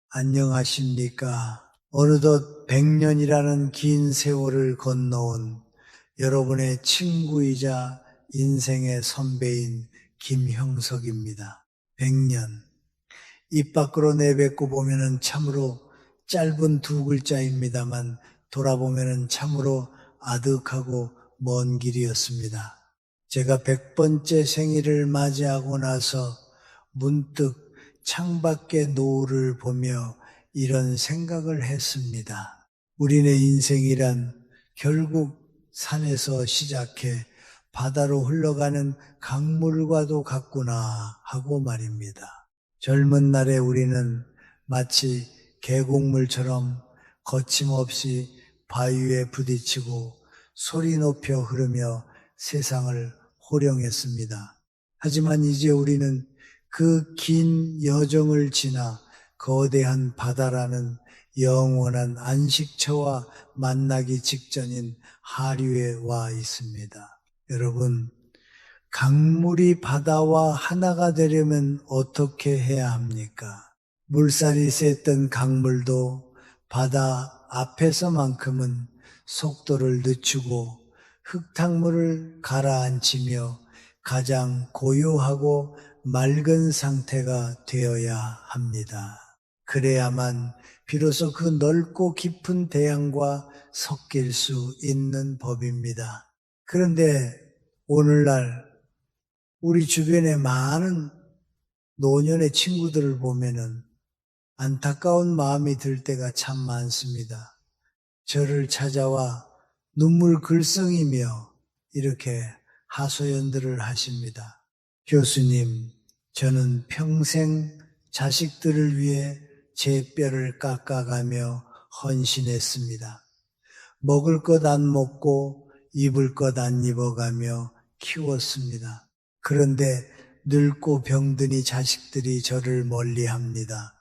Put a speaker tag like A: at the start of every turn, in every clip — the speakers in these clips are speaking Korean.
A: 안녕하십니까. 어느덧 100년이라는 긴 세월을 건너온 여러분의 친구이자 인생의 선배인 김형석입니다. 100년. 입 밖으로 내뱉고 보면은 참으로 짧은 두 글자입니다만 돌아보면은 참으로 아득하고 먼 길이었습니다. 제가 100번째 생일을 맞이하고 나서 문득 창밖의 노을을 보며 이런 생각을 했습니다. 우리네 인생이란 결국 산에서 시작해 바다로 흘러가는 강물과도 같구나 하고 말입니다. 젊은 날에 우리는 마치 계곡물처럼 거침없이 바위에 부딪히고 소리 높여 흐르며 세상을 호령했습니다. 하지만 이제 우리는 그 긴 여정을 지나 거대한 바다라는 영원한 안식처와 만나기 직전인 하류에 와 있습니다. 여러분, 강물이 바다와 하나가 되려면 어떻게 해야 합니까? 물살이 셌던 강물도 바다 앞에서만큼은 속도를 늦추고 흙탕물을 가라앉히며 가장 고요하고 맑은 상태가 되어야 합니다. 그래야만 비로소 그 넓고 깊은 대양과 섞일 수 있는 법입니다. 그런데 오늘날 우리 주변에 많은 노년의 친구들을 보면은 안타까운 마음이 들 때가 참 많습니다. 저를 찾아와 눈물 글썽이며 이렇게 하소연들을 하십니다. 교수님, 저는 평생 자식들을 위해 제 뼈를 깎아가며 헌신했습니다. 먹을 것 안 먹고 입을 것 안 입어가며 키웠습니다. 그런데 늙고 병드니 자식들이 저를 멀리합니다.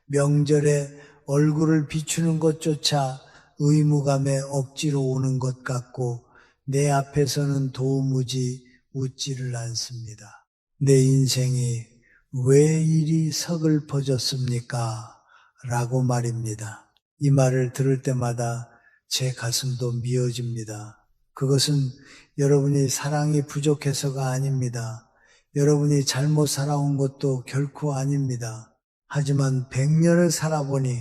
A: 명절에 얼굴을 비추는 것조차 의무감에 억지로 오는 것 같고 내 앞에서는 도무지 웃지를 않습니다. 내 인생이 왜 이리 서글퍼졌습니까? 라고 말입니다. 이 말을 들을 때마다 제 가슴도 미어집니다. 그것은 여러분이 사랑이 부족해서가 아닙니다. 여러분이 잘못 살아온 것도 결코 아닙니다. 하지만 100년을 살아보니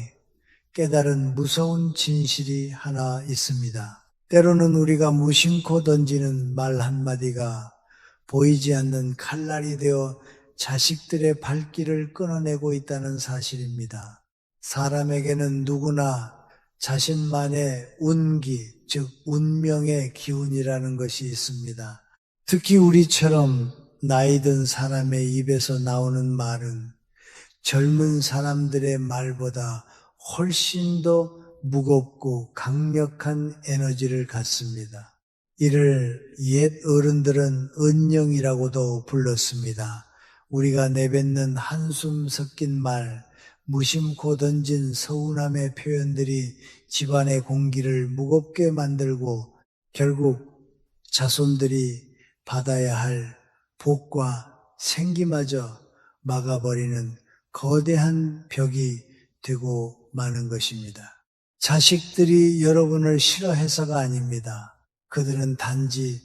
A: 깨달은 무서운 진실이 하나 있습니다. 때로는 우리가 무심코 던지는 말 한마디가 보이지 않는 칼날이 되어 자식들의 발길을 끊어내고 있다는 사실입니다. 사람에게는 누구나 자신만의 운기, 즉 운명의 기운이라는 것이 있습니다. 특히 우리처럼 나이 든 사람의 입에서 나오는 말은 젊은 사람들의 말보다 훨씬 더 무겁고 강력한 에너지를 갖습니다. 이를 옛 어른들은 은영이라고도 불렀습니다. 우리가 내뱉는 한숨 섞인 말, 무심코 던진 서운함의 표현들이 집안의 공기를 무겁게 만들고 결국 자손들이 받아야 할 복과 생기마저 막아버리는 거대한 벽이 되고 마는 것입니다. 자식들이 여러분을 싫어해서가 아닙니다. 그들은 단지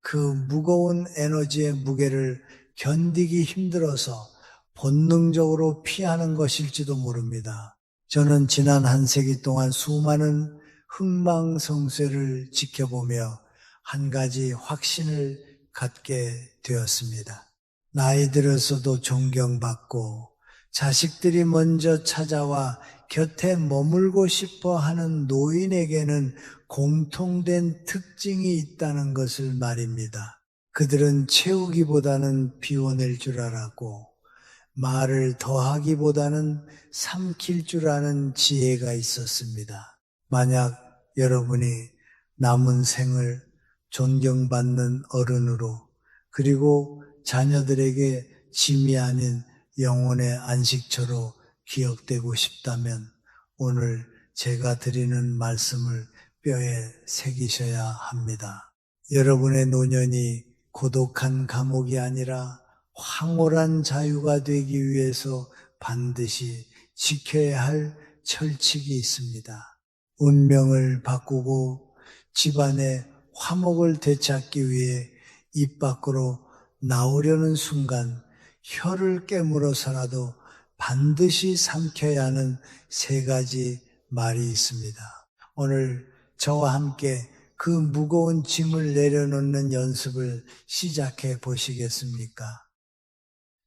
A: 그 무거운 에너지의 무게를 견디기 힘들어서 본능적으로 피하는 것일지도 모릅니다. 저는 지난 한 세기 동안 수많은 흥망성쇠를 지켜보며 한 가지 확신을 갖게 되었습니다. 나이 들어서도 존경받고 자식들이 먼저 찾아와 곁에 머물고 싶어 하는 노인에게는 공통된 특징이 있다는 것을 말입니다. 그들은 채우기보다는 비워낼 줄 알았고 말을 더하기보다는 삼킬 줄 아는 지혜가 있었습니다. 만약 여러분이 남은 생을 존경받는 어른으로 그리고 자녀들에게 짐이 아닌 영혼의 안식처로 기억되고 싶다면 오늘 제가 드리는 말씀을 뼈에 새기셔야 합니다. 여러분의 노년이 고독한 감옥이 아니라 황홀한 자유가 되기 위해서 반드시 지켜야 할 철칙이 있습니다. 운명을 바꾸고 집안의 화목을 되찾기 위해 입 밖으로 나오려는 순간 혀를 깨물어서라도 반드시 삼켜야 하는 세 가지 말이 있습니다. 오늘 저와 함께 그 무거운 짐을 내려놓는 연습을 시작해 보시겠습니까?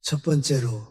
A: 첫 번째로,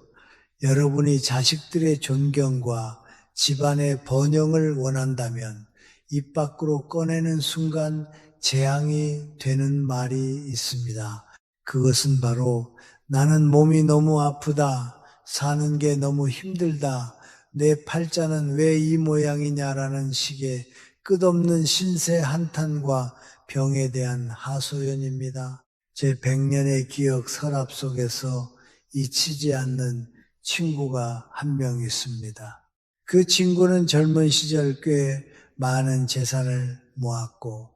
A: 여러분이 자식들의 존경과 집안의 번영을 원한다면 입 밖으로 꺼내는 순간 재앙이 되는 말이 있습니다. 그것은 바로 나는 몸이 너무 아프다, 사는 게 너무 힘들다, 내 팔자는 왜 이 모양이냐라는 식의 끝없는 신세 한탄과 병에 대한 하소연입니다. 제 100년의 기억 서랍 속에서 잊히지 않는 친구가 한 명 있습니다. 그 친구는 젊은 시절 꽤 많은 재산을 모았고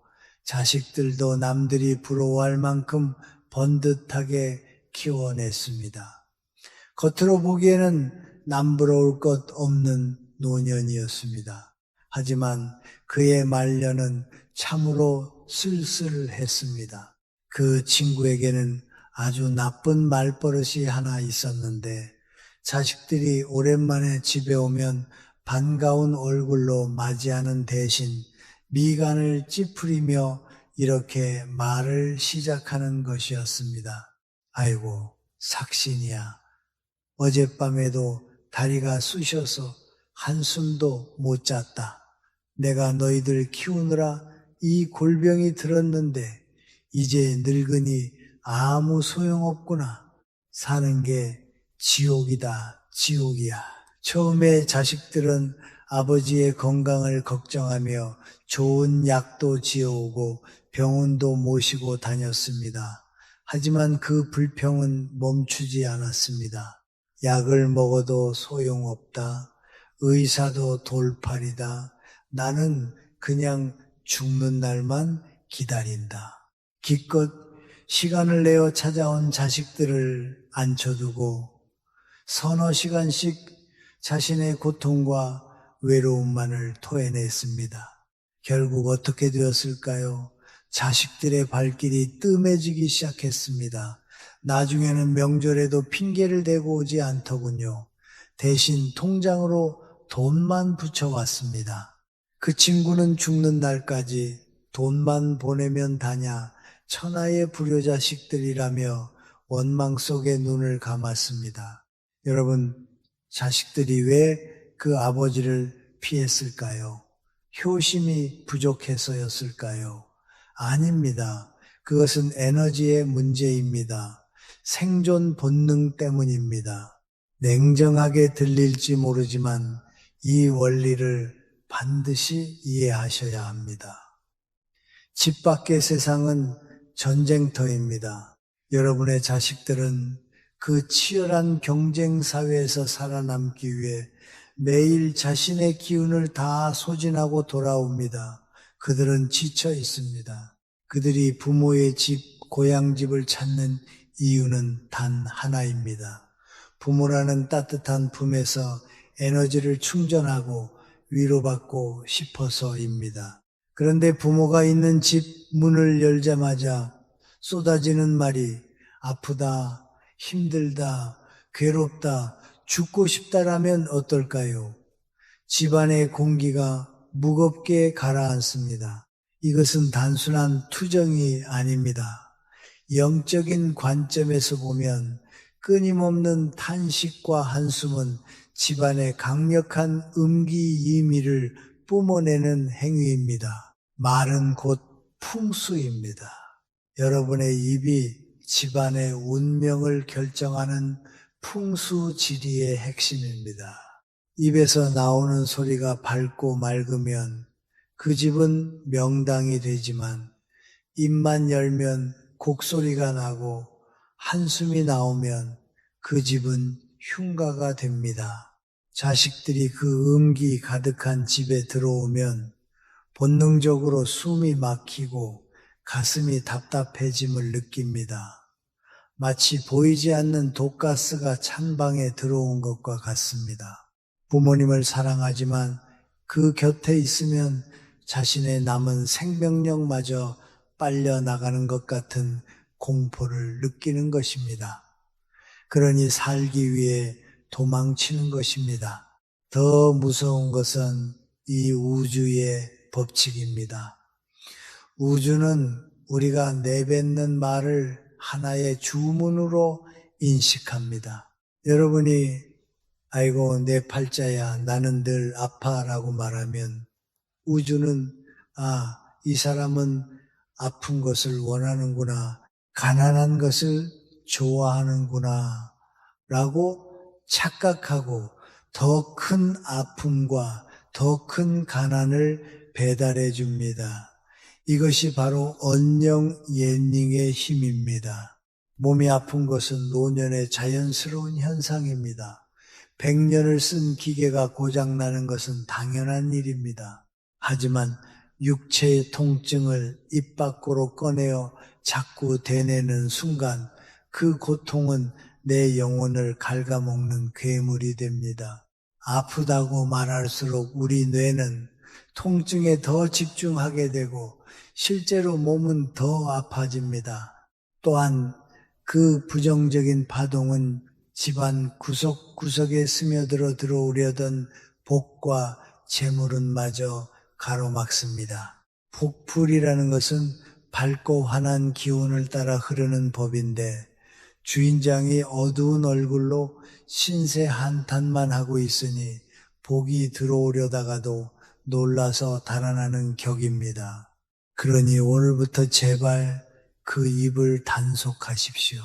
A: 자식들도 남들이 부러워할 만큼 번듯하게 키워냈습니다. 겉으로 보기에는 남부러울 것 없는 노년이었습니다. 하지만 그의 말년은 참으로 쓸쓸했습니다. 그 친구에게는 아주 나쁜 말버릇이 하나 있었는데 자식들이 오랜만에 집에 오면 반가운 얼굴로 맞이하는 대신 미간을 찌푸리며 이렇게 말을 시작하는 것이었습니다. 아이고, 삭신이야. 어젯밤에도 다리가 쑤셔서 한숨도 못 잤다. 내가 너희들 키우느라 이 골병이 들었는데 이제 늙으니 아무 소용없구나. 사는 게 지옥이다, 지옥이야. 처음에 자식들은 아버지의 건강을 걱정하며 좋은 약도 지어오고 병원도 모시고 다녔습니다. 하지만 그 불평은 멈추지 않았습니다. 약을 먹어도 소용없다. 의사도 돌팔이다. 나는 그냥 죽는 날만 기다린다. 기껏 시간을 내어 찾아온 자식들을 앉혀두고 서너 시간씩 자신의 고통과 외로움만을 토해냈습니다. 결국 어떻게 되었을까요? 자식들의 발길이 뜸해지기 시작했습니다. 나중에는 명절에도 핑계를 대고 오지 않더군요. 대신 통장으로 돈만 붙여왔습니다. 그 친구는 죽는 날까지 돈만 보내면 다냐, 천하의 불효자식들이라며 원망 속에 눈을 감았습니다. 여러분, 자식들이 왜 그 아버지를 피했을까요? 효심이 부족해서였을까요? 아닙니다. 그것은 에너지의 문제입니다. 생존 본능 때문입니다. 냉정하게 들릴지 모르지만 이 원리를 반드시 이해하셔야 합니다. 집 밖의 세상은 전쟁터입니다. 여러분의 자식들은 그 치열한 경쟁 사회에서 살아남기 위해 매일 자신의 기운을 다 소진하고 돌아옵니다. 그들은 지쳐 있습니다. 그들이 부모의 집, 고향집을 찾는 이유는 단 하나입니다. 부모라는 따뜻한 품에서 에너지를 충전하고 위로받고 싶어서입니다. 그런데 부모가 있는 집 문을 열자마자 쏟아지는 말이 아프다, 힘들다, 괴롭다, 죽고 싶다라면 어떨까요? 집안의 공기가 무겁게 가라앉습니다. 이것은 단순한 투정이 아닙니다. 영적인 관점에서 보면 끊임없는 탄식과 한숨은 집안의 강력한 음기이미를 뿜어내는 행위입니다. 말은 곧 풍수입니다. 여러분의 입이 집안의 운명을 결정하는 풍수지리의 핵심입니다. 입에서 나오는 소리가 밝고 맑으면 그 집은 명당이 되지만 입만 열면 곡소리가 나고 한숨이 나오면 그 집은 흉가가 됩니다. 자식들이 그 음기 가득한 집에 들어오면 본능적으로 숨이 막히고 가슴이 답답해짐을 느낍니다. 마치 보이지 않는 독가스가 찬 방에 들어온 것과 같습니다. 부모님을 사랑하지만 그 곁에 있으면 자신의 남은 생명력마저 빨려 나가는 것 같은 공포를 느끼는 것입니다. 그러니 살기 위해 도망치는 것입니다. 더 무서운 것은 이 우주의 법칙입니다. 우주는 우리가 내뱉는 말을 하나의 주문으로 인식합니다. 여러분이 아이고 내 팔자야 나는 늘 아파라고 말하면 우주는 이 사람은 아픈 것을 원하는구나, 가난한 것을 좋아하는구나 라고 착각하고 더 큰 아픔과 더 큰 가난을 배달해 줍니다. 이것이 바로 언영 예닝의 힘입니다. 몸이 아픈 것은 노년의 자연스러운 현상입니다. 100년을 쓴 기계가 고장나는 것은 당연한 일입니다. 하지만 육체의 통증을 입 밖으로 꺼내어 자꾸 대내는 순간 그 고통은 내 영혼을 갉아먹는 괴물이 됩니다. 아프다고 말할수록 우리 뇌는 통증에 더 집중하게 되고 실제로 몸은 더 아파집니다. 또한 그 부정적인 파동은 집안 구석구석에 스며들어 들어오려던 복과 재물은 마저 가로막습니다. 복풀이라는 것은 밝고 환한 기운을 따라 흐르는 법인데 주인장이 어두운 얼굴로 신세 한탄만 하고 있으니 복이 들어오려다가도 놀라서 달아나는 격입니다. 그러니 오늘부터 제발 그 입을 단속하십시오.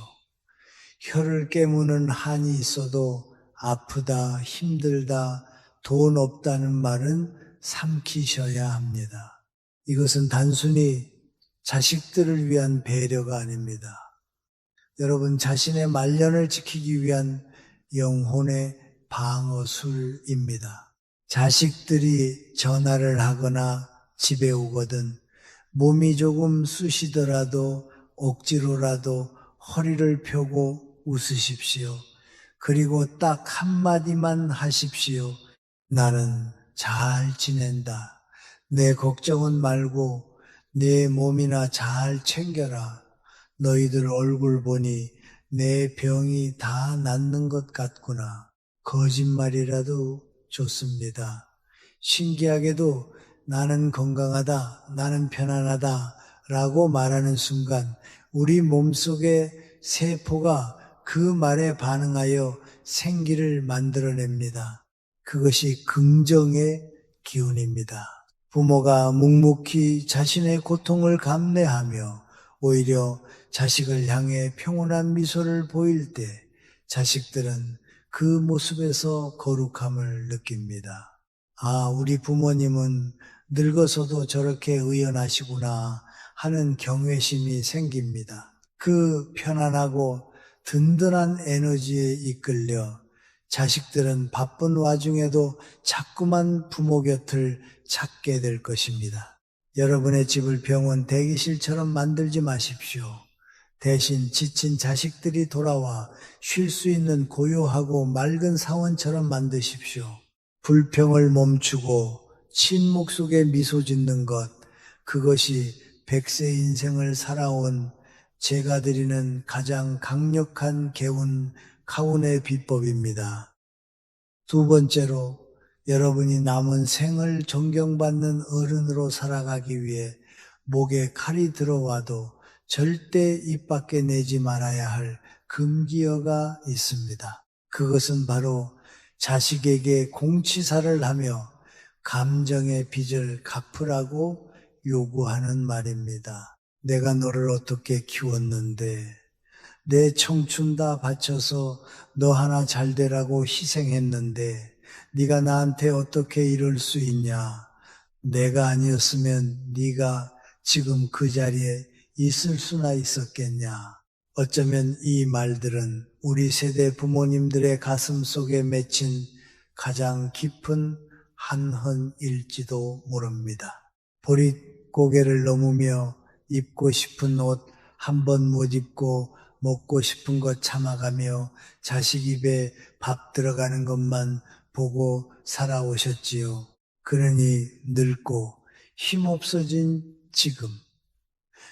A: 혀를 깨무는 한이 있어도 아프다, 힘들다, 돈 없다는 말은 삼키셔야 합니다. 이것은 단순히 자식들을 위한 배려가 아닙니다. 여러분 자신의 말년을 지키기 위한 영혼의 방어술입니다. 자식들이 전화를 하거나 집에 오거든 몸이 조금 쑤시더라도 억지로라도 허리를 펴고 웃으십시오. 그리고 딱 한마디만 하십시오. 나는 잘 지낸다. 내 걱정은 말고 내 몸이나 잘 챙겨라. 너희들 얼굴 보니 내 병이 다 낫는 것 같구나. 거짓말이라도 좋습니다. 신기하게도 나는 건강하다, 나는 편안하다 라고 말하는 순간 우리 몸속의 세포가 그 말에 반응하여 생기를 만들어냅니다. 그것이 긍정의 기운입니다. 부모가 묵묵히 자신의 고통을 감내하며 오히려 자식을 향해 평온한 미소를 보일 때 자식들은 그 모습에서 거룩함을 느낍니다. 우리 부모님은 늙어서도 저렇게 의연하시구나 하는 경외심이 생깁니다. 그 편안하고 든든한 에너지에 이끌려 자식들은 바쁜 와중에도 자꾸만 부모 곁을 찾게 될 것입니다. 여러분의 집을 병원 대기실처럼 만들지 마십시오. 대신 지친 자식들이 돌아와 쉴 수 있는 고요하고 맑은 사원처럼 만드십시오. 불평을 멈추고 침묵 속에 미소 짓는 것, 그것이 100세 인생을 살아온 제가 드리는 가장 강력한 가운의 비법입니다. 두 번째로 여러분이 남은 생을 존경받는 어른으로 살아가기 위해 목에 칼이 들어와도 절대 입 밖에 내지 말아야 할 금기어가 있습니다. 그것은 바로 자식에게 공치사를 하며 감정의 빚을 갚으라고 요구하는 말입니다. 내가 너를 어떻게 키웠는데 내 청춘 다 바쳐서 너 하나 잘 되라고 희생했는데 네가 나한테 어떻게 이럴 수 있냐? 내가 아니었으면 네가 지금 그 자리에 있을 수나 있었겠냐? 어쩌면 이 말들은 우리 세대 부모님들의 가슴 속에 맺힌 가장 깊은 한헌일지도 모릅니다. 보릿고개를 넘으며 입고 싶은 옷 한 번 못 입고 먹고 싶은 것 참아가며 자식 입에 밥 들어가는 것만 보고 살아오셨지요. 그러니 늙고 힘없어진 지금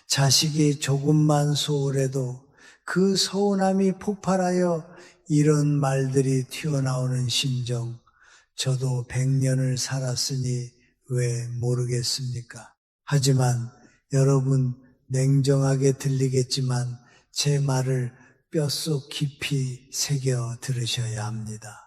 A: 자식이 조금만 소홀해도 그 서운함이 폭발하여 이런 말들이 튀어나오는 심정, 저도 100년을 살았으니 왜 모르겠습니까? 하지만 여러분 냉정하게 들리겠지만 제 말을 뼛속 깊이 새겨 들으셔야 합니다.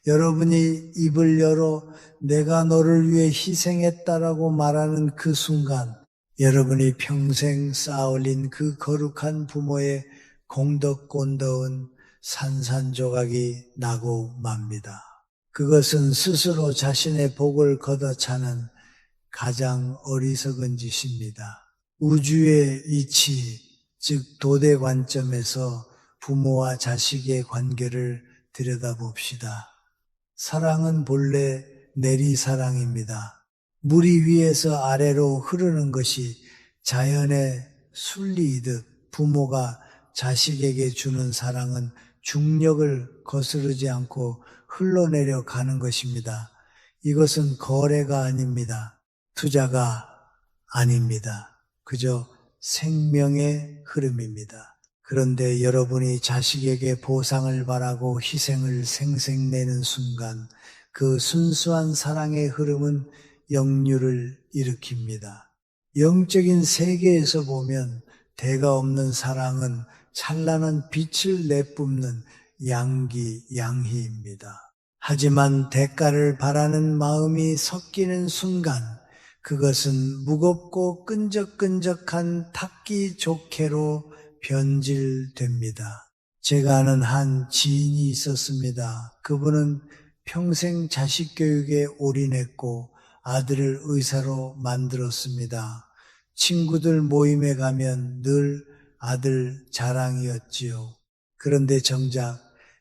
A: 여러분이 입을 열어 내가 너를 위해 희생했다라고 말하는 그 순간 여러분이 평생 쌓아올린 그 거룩한 부모의 공덕곤덕은 산산조각이 나고 맙니다. 그것은 스스로 자신의 복을 걷어차는 가장 어리석은 짓입니다. 우주의 이치, 즉 도대 관점에서 부모와 자식의 관계를 들여다봅시다. 사랑은 본래 내리사랑입니다. 물이 위에서 아래로 흐르는 것이 자연의 순리이듯 부모가 자식에게 주는 사랑은 중력을 거스르지 않고 흘러내려 가는 것입니다. 이것은 거래가 아닙니다. 투자가 아닙니다. 그저 생명의 흐름입니다. 그런데 여러분이 자식에게 보상을 바라고 희생을 생색내는 순간 그 순수한 사랑의 흐름은 역류를 일으킵니다. 영적인 세계에서 보면 대가 없는 사랑은 찬란한 빛을 내뿜는 양기양희입니다. 하지만 대가를 바라는 마음이 섞이는 순간 그것은 무겁고 끈적끈적한 탁기 족회로 변질됩니다. 제가 아는 한 지인이 있었습니다. 그분은 평생 자식 교육에 올인했고 아들을 의사로 만들었습니다. 친구들 모임에 가면 늘 아들 자랑이었지요. 그런데 정작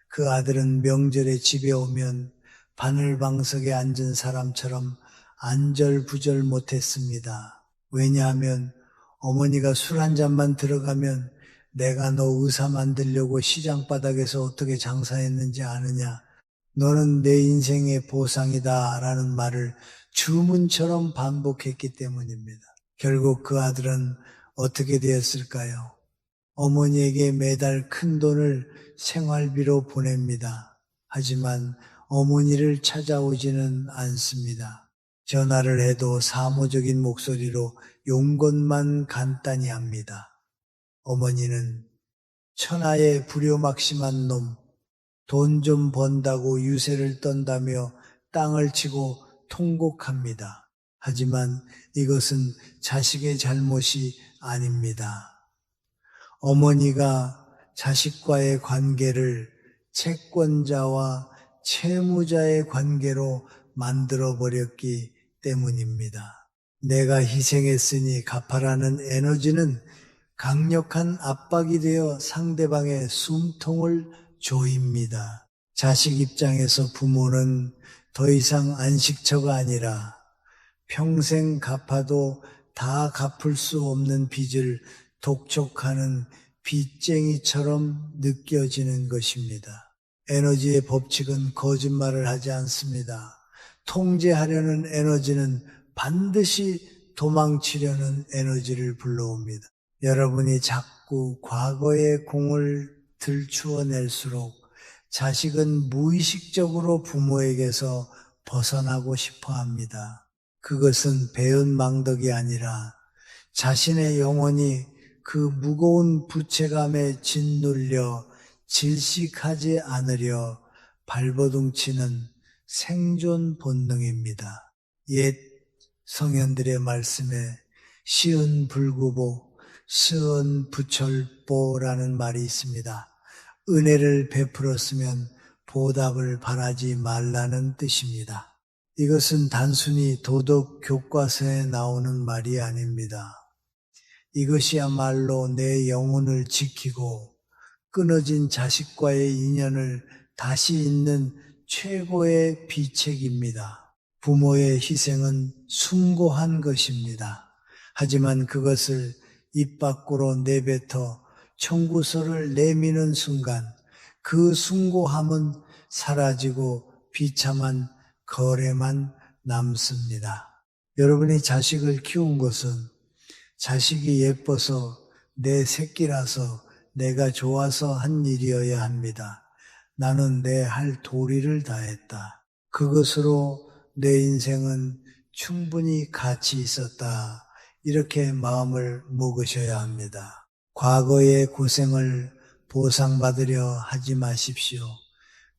A: 그 아들은 명절에 집에 오면 바늘방석에 앉은 사람처럼 안절부절 못했습니다. 왜냐하면 어머니가 술 한 잔만 들어가면 내가 너 의사 만들려고 시장바닥에서 어떻게 장사했는지 아느냐? 너는 내 인생의 보상이다 라는 말을 주문처럼 반복했기 때문입니다. 결국 그 아들은 어떻게 되었을까요? 어머니에게 매달 큰 돈을 생활비로 보냅니다. 하지만 어머니를 찾아오지는 않습니다. 전화를 해도 사무적인 목소리로 용건만 간단히 합니다. 어머니는 천하의 불효막심한 놈, 돈 좀 번다고 유세를 떤다며 땅을 치고 통곡합니다. 하지만 이것은 자식의 잘못이 아닙니다. 어머니가 자식과의 관계를 채권자와 채무자의 관계로 만들어버렸기 때문입니다. 내가 희생했으니 갚아라는 에너지는 강력한 압박이 되어 상대방의 숨통을 조입니다. 자식 입장에서 부모는 더 이상 안식처가 아니라 평생 갚아도 다 갚을 수 없는 빚을 독촉하는 빚쟁이처럼 느껴지는 것입니다. 에너지의 법칙은 거짓말을 하지 않습니다. 통제하려는 에너지는 반드시 도망치려는 에너지를 불러옵니다. 여러분이 자꾸 과거의 공을 들추어낼수록 자식은 무의식적으로 부모에게서 벗어나고 싶어 합니다. 그것은 배은망덕이 아니라 자신의 영혼이 그 무거운 부채감에 짓눌려 질식하지 않으려 발버둥치는 생존 본능입니다. 옛 성현들의 말씀에 시은 불구보, 스은 부철보라는 말이 있습니다. 은혜를 베풀었으면 보답을 바라지 말라는 뜻입니다. 이것은 단순히 도덕 교과서에 나오는 말이 아닙니다. 이것이야말로 내 영혼을 지키고 끊어진 자식과의 인연을 다시 잇는 최고의 비책입니다. 부모의 희생은 숭고한 것입니다. 하지만 그것을 입 밖으로 내뱉어 청구서를 내미는 순간 그 숭고함은 사라지고 비참한 거래만 남습니다. 여러분이 자식을 키운 것은 자식이 예뻐서 내 새끼라서 내가 좋아서 한 일이어야 합니다. 나는 내 할 도리를 다했다. 그것으로 내 인생은 충분히 가치 있었다. 이렇게 마음을 먹으셔야 합니다. 과거의 고생을 보상받으려 하지 마십시오.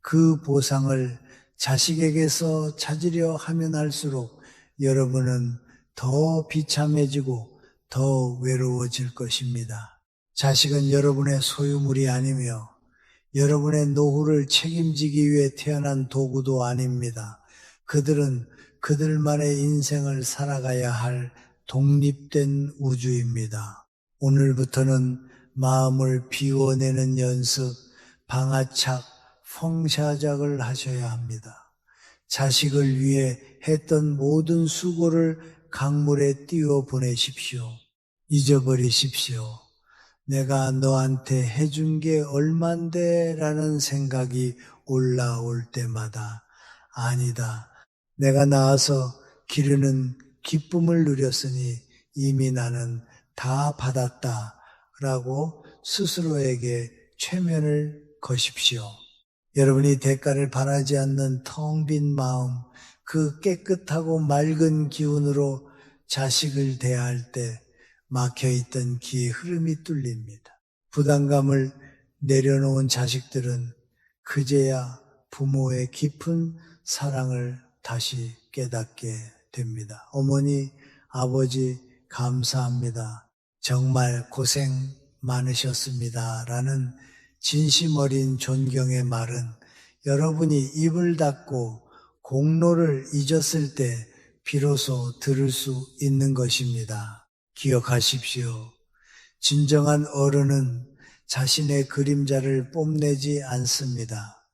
A: 그 보상을 자식에게서 찾으려 하면 할수록 여러분은 더 비참해지고 더 외로워질 것입니다. 자식은 여러분의 소유물이 아니며 여러분의 노후를 책임지기 위해 태어난 도구도 아닙니다. 그들은 그들만의 인생을 살아가야 할 독립된 우주입니다. 오늘부터는 마음을 비워내는 연습, 방아착, 펑샤작을 하셔야 합니다. 자식을 위해 했던 모든 수고를 강물에 띄워 보내십시오. 잊어버리십시오. 내가 너한테 해준 게 얼만데 라는 생각이 올라올 때마다 아니다. 내가 낳아서 기르는 기쁨을 누렸으니 이미 나는 다 받았다 라고 스스로에게 최면을 거십시오. 여러분이 대가를 바라지 않는 텅 빈 마음, 그 깨끗하고 맑은 기운으로 자식을 대할 때 막혀있던 기의 흐름이 뚫립니다. 부담감을 내려놓은 자식들은 그제야 부모의 깊은 사랑을 다시 깨닫게 됩니다. 어머니, 아버지 감사합니다. 정말 고생 많으셨습니다. 라는 진심 어린 존경의 말은 여러분이 입을 닫고 공로를 잊었을 때 비로소 들을 수 있는 것입니다. 기억하십시오. 진정한 어른은 자신의 그림자를 뽐내지 않습니다.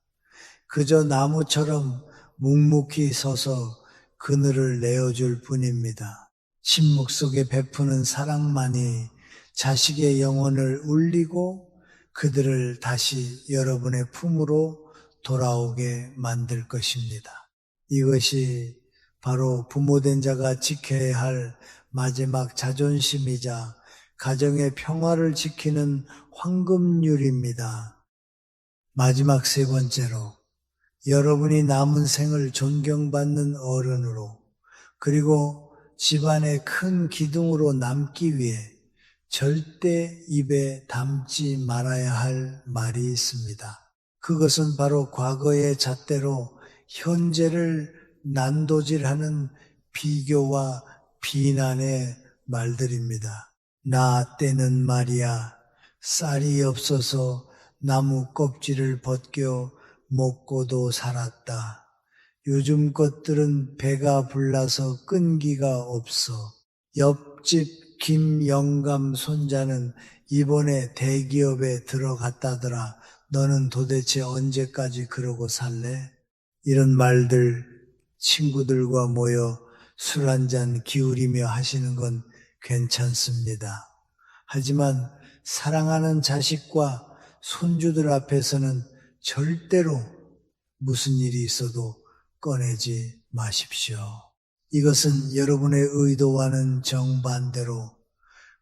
A: 그저 나무처럼 묵묵히 서서 그늘을 내어줄 뿐입니다. 침묵 속에 베푸는 사랑만이 자식의 영혼을 울리고 그들을 다시 여러분의 품으로 돌아오게 만들 것입니다. 이것이 바로 부모된 자가 지켜야 할 마지막 자존심이자 가정의 평화를 지키는 황금률입니다. 마지막 세 번째로 여러분이 남은 생을 존경받는 어른으로 그리고 집안의 큰 기둥으로 남기 위해 절대 입에 담지 말아야 할 말이 있습니다. 그것은 바로 과거의 잣대로 현재를 난도질하는 비교와 비난의 말들입니다. 나 때는 말이야 쌀이 없어서 나무 껍질을 벗겨 먹고도 살았다. 요즘 것들은 배가 불러서 끈기가 없어. 옆집 김영감 손자는 이번에 대기업에 들어갔다더라. 너는 도대체 언제까지 그러고 살래? 이런 말들 친구들과 모여 술 한잔 기울이며 하시는 건 괜찮습니다. 하지만 사랑하는 자식과 손주들 앞에서는 절대로 무슨 일이 있어도 꺼내지 마십시오. 이것은 여러분의 의도와는 정반대로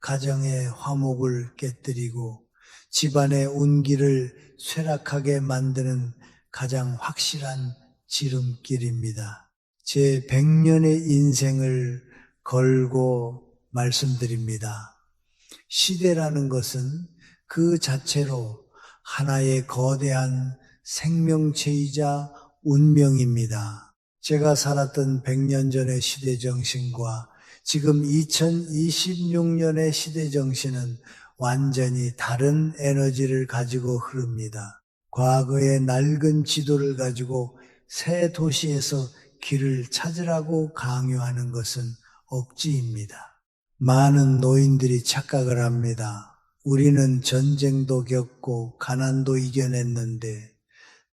A: 가정의 화목을 깨뜨리고 집안의 운기를 쇠락하게 만드는 가장 확실한 지름길입니다. 제 100년의 인생을 걸고 말씀드립니다. 시대라는 것은 그 자체로 하나의 거대한 생명체이자 운명입니다. 제가 살았던 100년 전의 시대정신과 지금 2026년의 시대정신은 완전히 다른 에너지를 가지고 흐릅니다. 과거의 낡은 지도를 가지고 새 도시에서 길을 찾으라고 강요하는 것은 억지입니다. 많은 노인들이 착각을 합니다. 우리는 전쟁도 겪고 가난도 이겨냈는데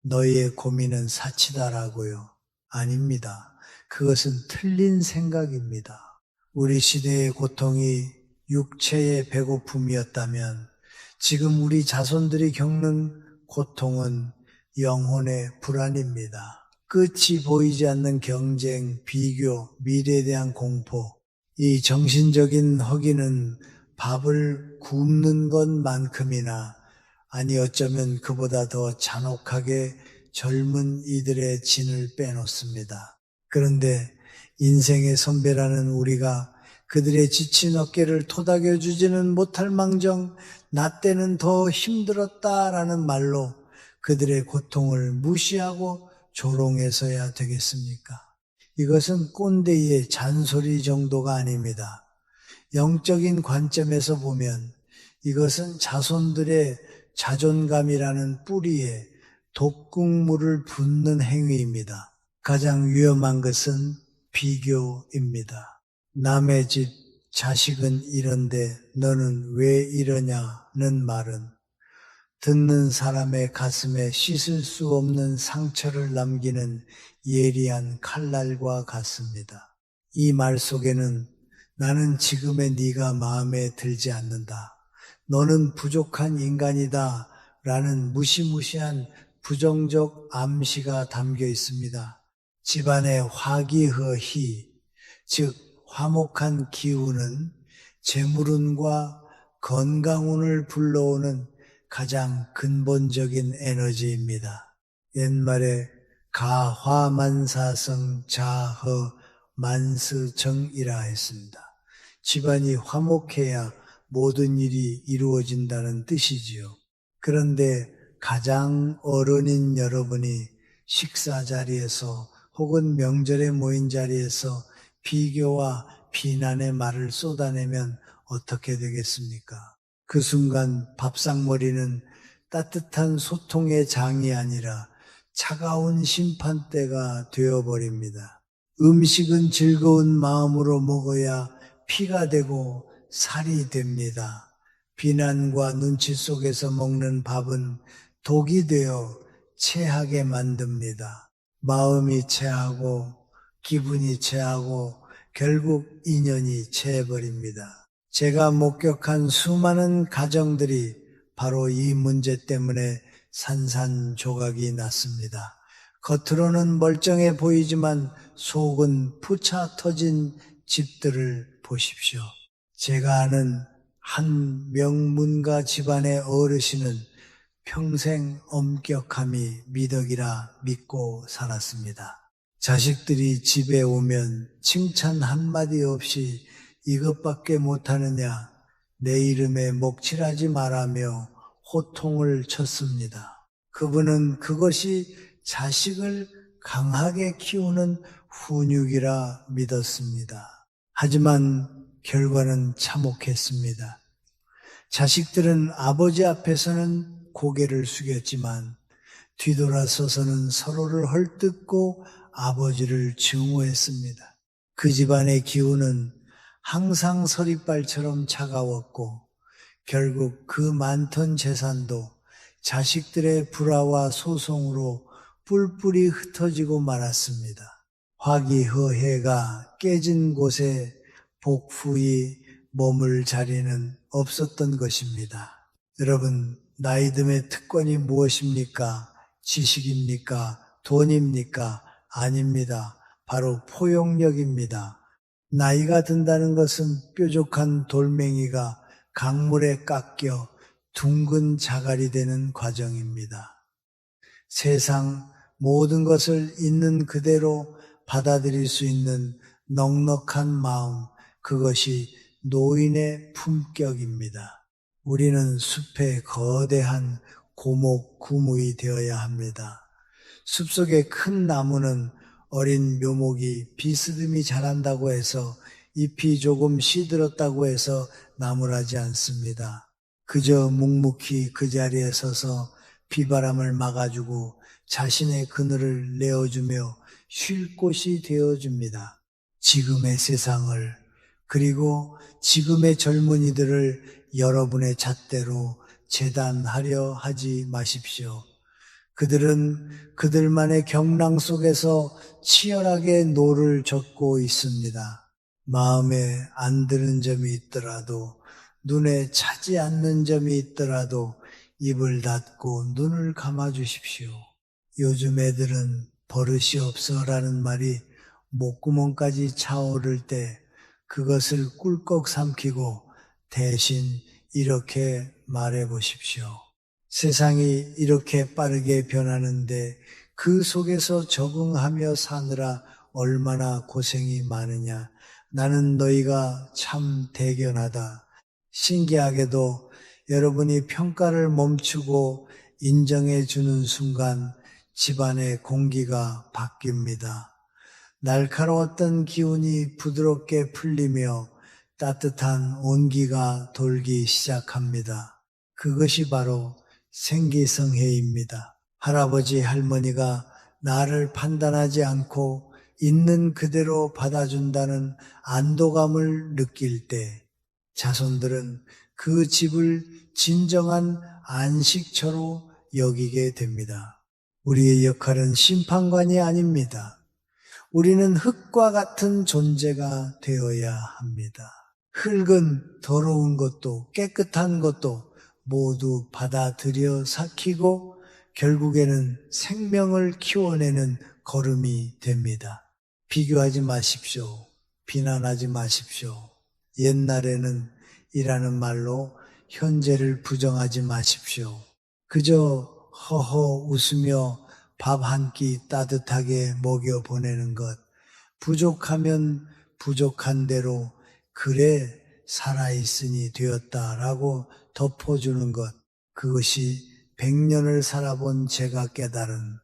A: 너희의 고민은 사치다라고요. 아닙니다. 그것은 틀린 생각입니다. 우리 시대의 고통이 육체의 배고픔이었다면 지금 우리 자손들이 겪는 고통은 영혼의 불안입니다. 끝이 보이지 않는 경쟁, 비교, 미래에 대한 공포, 이 정신적인 허기는 밥을 굶는 것만큼이나 아니 어쩌면 그보다 더 잔혹하게 젊은 이들의 진을 빼놓습니다. 그런데 인생의 선배라는 우리가 그들의 지친 어깨를 토닥여주지는 못할 망정 나 때는 더 힘들었다라는 말로 그들의 고통을 무시하고 조롱해서야 되겠습니까? 이것은 꼰대의 잔소리 정도가 아닙니다. 영적인 관점에서 보면 이것은 자손들의 자존감이라는 뿌리에 독극물을 붓는 행위입니다. 가장 위험한 것은 비교입니다. 남의 집 자식은 이런데 너는 왜 이러냐는 말은 듣는 사람의 가슴에 씻을 수 없는 상처를 남기는 예리한 칼날과 같습니다. 이 말 속에는 나는 지금의 네가 마음에 들지 않는다. 너는 부족한 인간이다. 라는 무시무시한 부정적 암시가 담겨 있습니다. 집안의 화기허희, 즉 화목한 기운은 재물운과 건강운을 불러오는 가장 근본적인 에너지입니다. 옛말에 가화만사성 자허만스정이라 했습니다. 집안이 화목해야 모든 일이 이루어진다는 뜻이지요. 그런데 가장 어른인 여러분이 식사 자리에서 혹은 명절에 모인 자리에서 비교와 비난의 말을 쏟아내면 어떻게 되겠습니까? 그 순간 밥상머리는 따뜻한 소통의 장이 아니라 차가운 심판대가 되어버립니다. 음식은 즐거운 마음으로 먹어야 피가 되고 살이 됩니다. 비난과 눈치 속에서 먹는 밥은 독이 되어 체하게 만듭니다. 마음이 체하고 기분이 체하고 결국 인연이 체해버립니다. 제가 목격한 수많은 가정들이 바로 이 문제 때문에 산산조각이 났습니다. 겉으로는 멀쩡해 보이지만 속은 부차 터진 집들을 보십시오. 제가 아는 한 명문가 집안의 어르신은 평생 엄격함이 미덕이라 믿고 살았습니다. 자식들이 집에 오면 칭찬 한마디 없이 이것밖에 못하느냐 내 이름에 먹칠하지 말라며 호통을 쳤습니다. 그분은 그것이 자식을 강하게 키우는 훈육이라 믿었습니다. 하지만 결과는 참혹했습니다. 자식들은 아버지 앞에서는 고개를 숙였지만 뒤돌아서서는 서로를 헐뜯고 아버지를 증오했습니다. 그 집안의 기운은 항상 서리빨처럼 차가웠고 결국 그 많던 재산도 자식들의 불화와 소송으로 뿔뿔이 흩어지고 말았습니다. 화기허애가 깨진 곳에 복후이 머물 자리는 없었던 것입니다. 여러분, 나이듦의 특권이 무엇입니까? 지식입니까? 돈입니까? 아닙니다. 바로 포용력입니다. 나이가 든다는 것은 뾰족한 돌멩이가 강물에 깎여 둥근 자갈이 되는 과정입니다. 세상 모든 것을 있는 그대로 받아들일 수 있는 넉넉한 마음, 그것이 노인의 품격입니다. 우리는 숲의 거대한 고목구무이 되어야 합니다. 숲속의 큰 나무는 어린 묘목이 비스듬히 자란다고 해서 잎이 조금 시들었다고 해서 나무라지 않습니다. 그저 묵묵히 그 자리에 서서 비바람을 막아주고 자신의 그늘을 내어주며 쉴 곳이 되어줍니다. 지금의 세상을 그리고 지금의 젊은이들을 여러분의 잣대로 재단하려 하지 마십시오. 그들은 그들만의 경랑 속에서 치열하게 노를 젓고 있습니다. 마음에 안 드는 점이 있더라도 눈에 차지 않는 점이 있더라도 입을 닫고 눈을 감아 주십시오. 요즘 애들은 버릇이 없어라는 말이 목구멍까지 차오를 때 그것을 꿀꺽 삼키고 대신 이렇게 말해 보십시오. 세상이 이렇게 빠르게 변하는데 그 속에서 적응하며 사느라 얼마나 고생이 많으냐. 나는 너희가 참 대견하다. 신기하게도 여러분이 평가를 멈추고 인정해 주는 순간 집안의 공기가 바뀝니다. 날카로웠던 기운이 부드럽게 풀리며 따뜻한 온기가 돌기 시작합니다. 그것이 바로 생기성회입니다. 할아버지, 할머니가 나를 판단하지 않고 있는 그대로 받아준다는 안도감을 느낄 때 자손들은 그 집을 진정한 안식처로 여기게 됩니다. 우리의 역할은 심판관이 아닙니다. 우리는 흙과 같은 존재가 되어야 합니다. 흙은 더러운 것도 깨끗한 것도 모두 받아들여 삭히고 결국에는 생명을 키워내는 걸음이 됩니다. 비교하지 마십시오. 비난하지 마십시오. 옛날에는 이라는 말로 현재를 부정하지 마십시오. 그저 허허 웃으며 밥 한 끼 따뜻하게 먹여 보내는 것, 부족하면 부족한 대로 그래 살아있으니 되었다라고 덮어주는 것, 그것이 100년을 살아본 제가 깨달은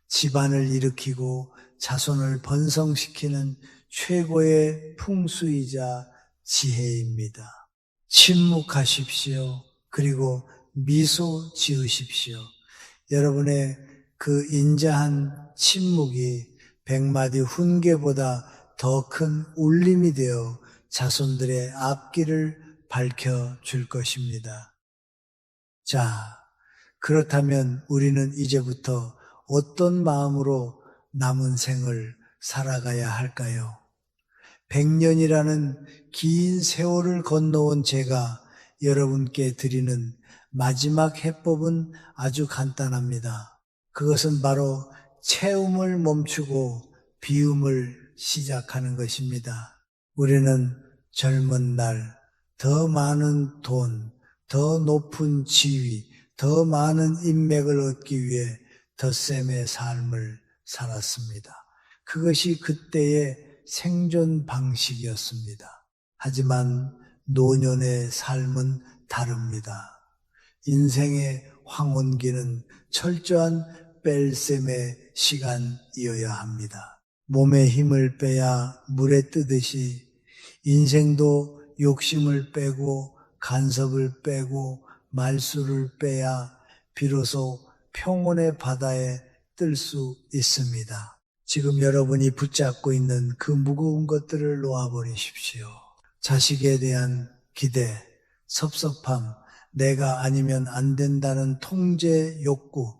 A: 집안을 일으키고 자손을 번성시키는 최고의 풍수이자 지혜입니다. 침묵하십시오. 그리고 미소 지으십시오. 여러분의 그 인자한 침묵이 100마디 훈계보다 더 큰 울림이 되어 자손들의 앞길을 밝혀줄 것입니다. 자, 그렇다면 우리는 이제부터 어떤 마음으로 남은 생을 살아가야 할까요? 100년이라는 긴 세월을 건너온 제가 여러분께 드리는 마지막 해법은 아주 간단합니다. 그것은 바로 채움을 멈추고 비움을 시작하는 것입니다. 우리는 젊은 날 더 많은 돈, 더 높은 지위, 더 많은 인맥을 얻기 위해 덧셈의 삶을 살았습니다. 그것이 그때의 생존 방식이었습니다. 하지만 노년의 삶은 다릅니다. 인생의 황혼기는 철저한 뺄셈의 시간이어야 합니다. 몸에 힘을 빼야 물에 뜨듯이 인생도 욕심을 빼고 간섭을 빼고 말수를 빼야 비로소 평온의 바다에 뜰 수 있습니다. 지금 여러분이 붙잡고 있는 그 무거운 것들을 놓아버리십시오. 자식에 대한 기대, 섭섭함, 내가 아니면 안 된다는 통제 욕구,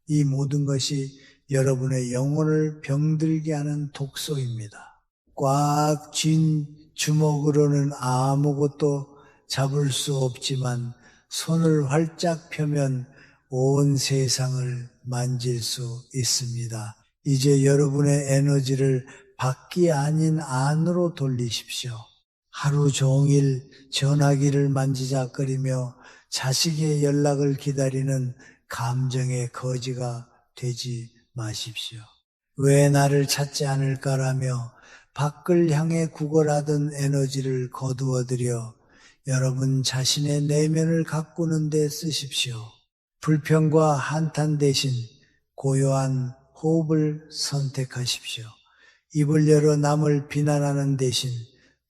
A: 이 모든 것이 여러분의 영혼을 병들게 하는 독소입니다. 꽉 쥔 주먹으로는 아무것도 잡을 수 없지만 손을 활짝 펴면 온 세상을 만질 수 있습니다. 이제 여러분의 에너지를 밖이 아닌 안으로 돌리십시오. 하루 종일 전화기를 만지작거리며 자식의 연락을 기다리는 감정의 거지가 되지 마십시오. 왜 나를 찾지 않을까라며 밖을 향해 구걸하던 에너지를 거두어들여 여러분 자신의 내면을 가꾸는 데 쓰십시오. 불평과 한탄 대신 고요한 호흡을 선택하십시오. 입을 열어 남을 비난하는 대신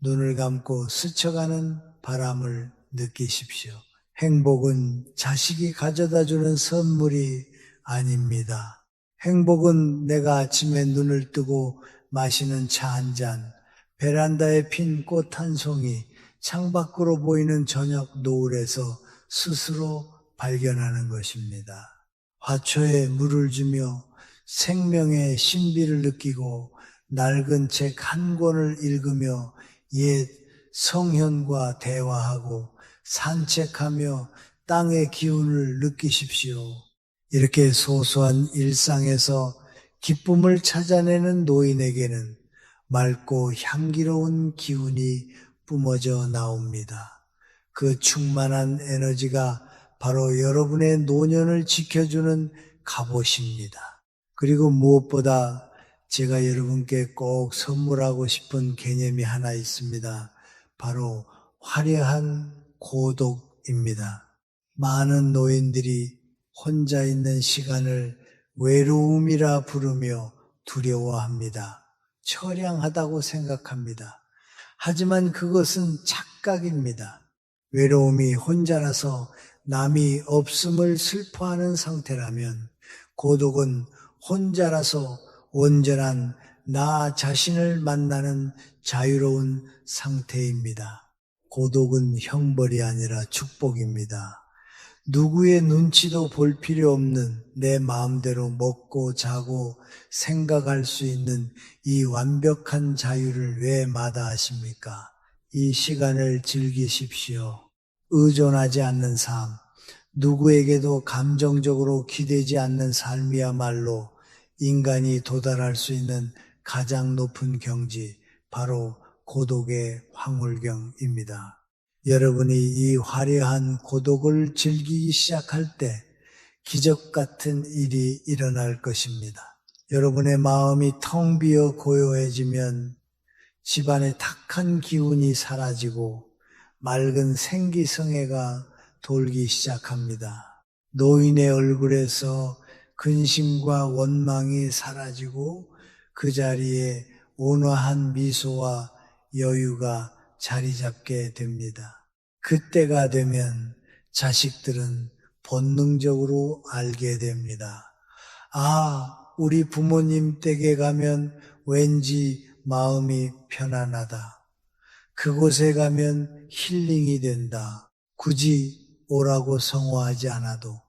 A: 눈을 감고 스쳐가는 바람을 느끼십시오. 행복은 자식이 가져다주는 선물이 아닙니다. 행복은 내가 아침에 눈을 뜨고 마시는 차 한 잔, 베란다에 핀 꽃 한 송이, 창밖으로 보이는 저녁 노을에서 스스로 발견하는 것입니다. 화초에 물을 주며 생명의 신비를 느끼고 낡은 책 한 권을 읽으며 옛 성현과 대화하고 산책하며 땅의 기운을 느끼십시오. 이렇게 소소한 일상에서 기쁨을 찾아내는 노인에게는 맑고 향기로운 기운이 뿜어져 나옵니다. 그 충만한 에너지가 바로 여러분의 노년을 지켜주는 갑옷입니다. 그리고 무엇보다 제가 여러분께 꼭 선물하고 싶은 개념이 하나 있습니다. 바로 화려한 고독입니다. 많은 노인들이 혼자 있는 시간을 외로움이라 부르며 두려워합니다. 처량하다고 생각합니다. 하지만 그것은 착각입니다. 외로움이 혼자라서 남이 없음을 슬퍼하는 상태라면 고독은 혼자라서 온전한 나 자신을 만나는 자유로운 상태입니다. 고독은 형벌이 아니라 축복입니다. 누구의 눈치도 볼 필요 없는 내 마음대로 먹고 자고 생각할 수 있는 이 완벽한 자유를 왜 마다하십니까? 이 시간을 즐기십시오. 의존하지 않는 삶, 누구에게도 감정적으로 기대지 않는 삶이야말로 인간이 도달할 수 있는 가장 높은 경지, 바로 고독의 황홀경입니다. 여러분이 이 화려한 고독을 즐기기 시작할 때 기적 같은 일이 일어날 것입니다. 여러분의 마음이 텅 비어 고요해지면 집안의 탁한 기운이 사라지고 맑은 생기성애가 돌기 시작합니다. 노인의 얼굴에서 근심과 원망이 사라지고 그 자리에 온화한 미소와 여유가 자리 잡게 됩니다. 그때가 되면 자식들은 본능적으로 알게 됩니다. 아, 우리 부모님 댁에 가면 왠지 마음이 편안하다. 그곳에 가면 힐링이 된다. 굳이 오라고 성호하지 않아도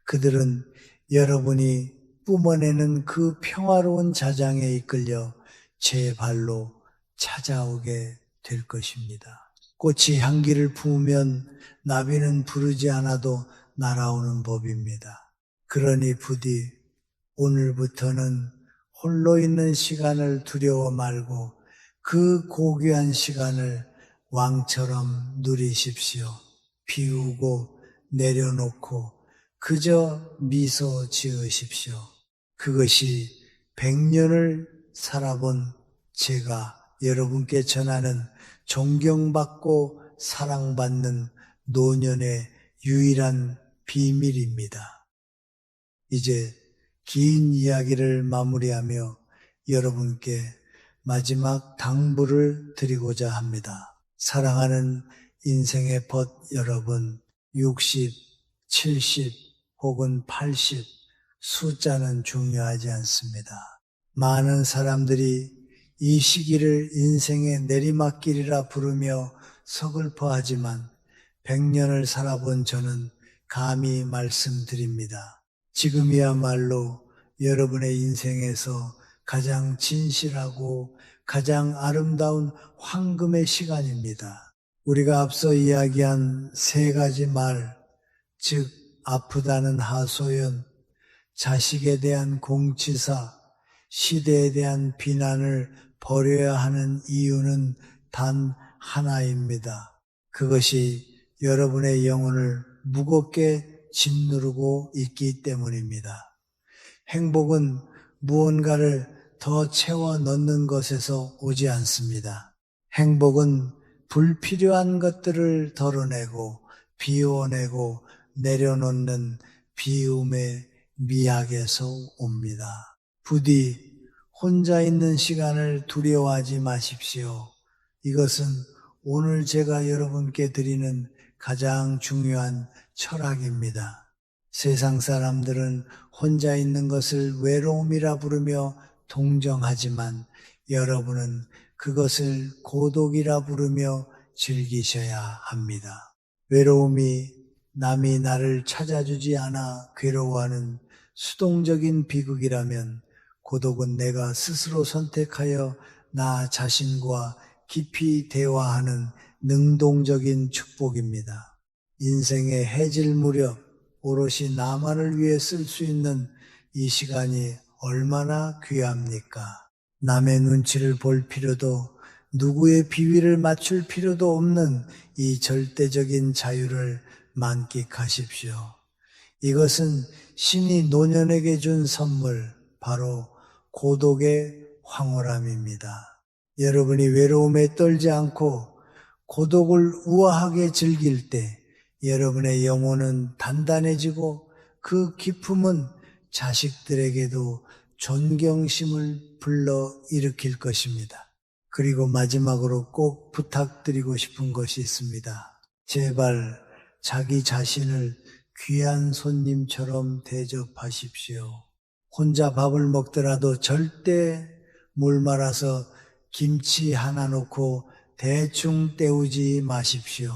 A: 그들은 여러분이 뿜어내는 그 평화로운 자장에 이끌려 제 발로 찾아오게 될 것입니다. 꽃이 향기를 품으면 나비는 부르지 않아도 날아오는 법입니다. 그러니 부디 오늘부터는 홀로 있는 시간을 두려워 말고 그 고귀한 시간을 왕처럼 누리십시오. 비우고 내려놓고 그저 미소 지으십시오. 그것이 100년을 살아본 제가 여러분께 전하는 존경받고 사랑받는 노년의 유일한 비밀입니다. 이제 긴 이야기를 마무리하며 여러분께 마지막 당부를 드리고자 합니다. 사랑하는 인생의 벗 여러분, 60, 70 혹은 80 숫자는 중요하지 않습니다. 많은 사람들이 이 시기를 인생의 내리막길이라 부르며 서글퍼하지만 100년을 살아본 저는 감히 말씀드립니다. 지금이야말로 여러분의 인생에서 가장 진실하고 가장 아름다운 황금의 시간입니다. 우리가 앞서 이야기한 세 가지 말, 즉 아프다는 하소연, 자식에 대한 공치사, 시대에 대한 비난을 버려야 하는 이유는 단 하나입니다. 그것이 여러분의 영혼을 무겁게 짓누르고 있기 때문입니다. 행복은 무언가를 더 채워 넣는 것에서 오지 않습니다. 행복은 불필요한 것들을 덜어내고 비워내고 내려놓는 비움의 미학에서 옵니다. 부디 혼자 있는 시간을 두려워하지 마십시오. 이것은 오늘 제가 여러분께 드리는 가장 중요한 철학입니다. 세상 사람들은 혼자 있는 것을 외로움이라 부르며 동정하지만 여러분은 그것을 고독이라 부르며 즐기셔야 합니다. 외로움이 남이 나를 찾아주지 않아 괴로워하는 수동적인 비극이라면 고독은 내가 스스로 선택하여 나 자신과 깊이 대화하는 능동적인 축복입니다. 인생의 해질 무렵 오롯이 나만을 위해 쓸 수 있는 이 시간이 얼마나 귀합니까? 남의 눈치를 볼 필요도 누구의 비위를 맞출 필요도 없는 이 절대적인 자유를 만끽하십시오. 이것은 신이 노년에게 준 선물, 바로 고독의 황홀함입니다. 여러분이 외로움에 떨지 않고 고독을 우아하게 즐길 때 여러분의 영혼은 단단해지고 그 기품은 자식들에게도 존경심을 불러일으킬 것입니다. 그리고 마지막으로 꼭 부탁드리고 싶은 것이 있습니다. 제발 자기 자신을 귀한 손님처럼 대접하십시오. 혼자 밥을 먹더라도 절대 물 말아서 김치 하나 놓고 대충 때우지 마십시오.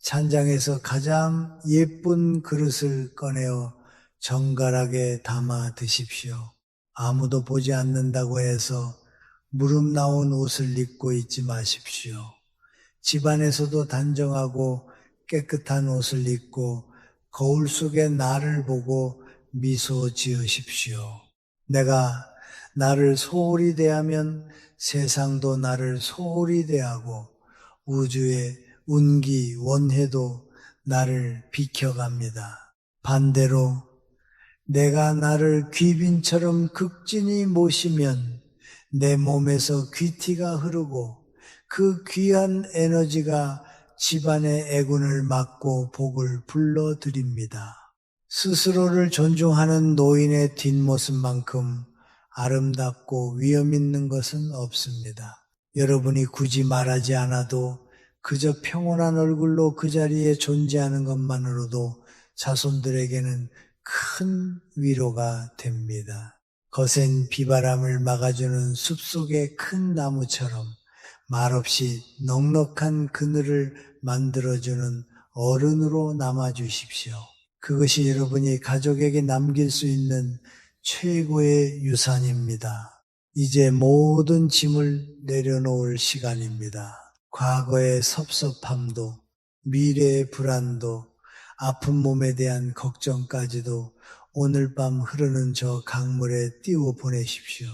A: 찬장에서 가장 예쁜 그릇을 꺼내어 정갈하게 담아 드십시오. 아무도 보지 않는다고 해서 무릎 나온 옷을 입고 있지 마십시오. 집안에서도 단정하고 깨끗한 옷을 입고 거울 속에 나를 보고 미소 지으십시오. 내가 나를 소홀히 대하면 세상도 나를 소홀히 대하고 우주의 운기, 원해도 나를 비켜갑니다. 반대로 내가 나를 귀빈처럼 극진히 모시면 내 몸에서 귀티가 흐르고 그 귀한 에너지가 집안의 애군을 막고 복을 불러드립니다. 스스로를 존중하는 노인의 뒷모습만큼 아름답고 위험 있는 것은 없습니다. 여러분이 굳이 말하지 않아도 그저 평온한 얼굴로 그 자리에 존재하는 것만으로도 자손들에게는 큰 위로가 됩니다. 거센 비바람을 막아주는 숲속의 큰 나무처럼 말없이 넉넉한 그늘을 만들어주는 어른으로 남아주십시오. 그것이 여러분이 가족에게 남길 수 있는 최고의 유산입니다. 이제 모든 짐을 내려놓을 시간입니다. 과거의 섭섭함도, 미래의 불안도, 아픈 몸에 대한 걱정까지도 오늘 밤 흐르는 저 강물에 띄워 보내십시오.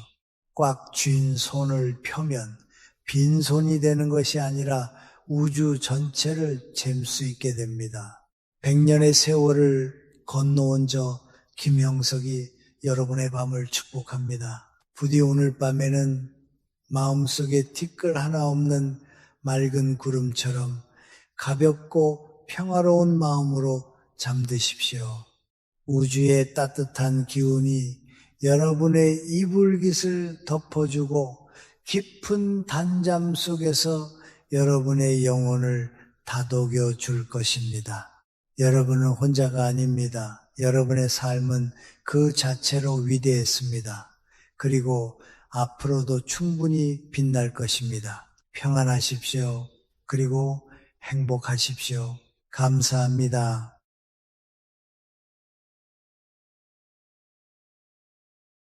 A: 꽉 쥔 손을 펴면 빈손이 되는 것이 아니라 우주 전체를 잴 수 있게 됩니다. 100년의 세월을 건너온 저 김형석이 여러분의 밤을 축복합니다. 부디 오늘 밤에는 마음속에 티끌 하나 없는 맑은 구름처럼 가볍고 평화로운 마음으로 잠드십시오. 우주의 따뜻한 기운이 여러분의 이불깃을 덮어주고 깊은 단잠 속에서 여러분의 영혼을 다독여 줄 것입니다. 여러분은 혼자가 아닙니다. 여러분의 삶은 그 자체로 위대했습니다. 그리고 앞으로도 충분히 빛날 것입니다. 평안하십시오. 그리고 행복하십시오. 감사합니다.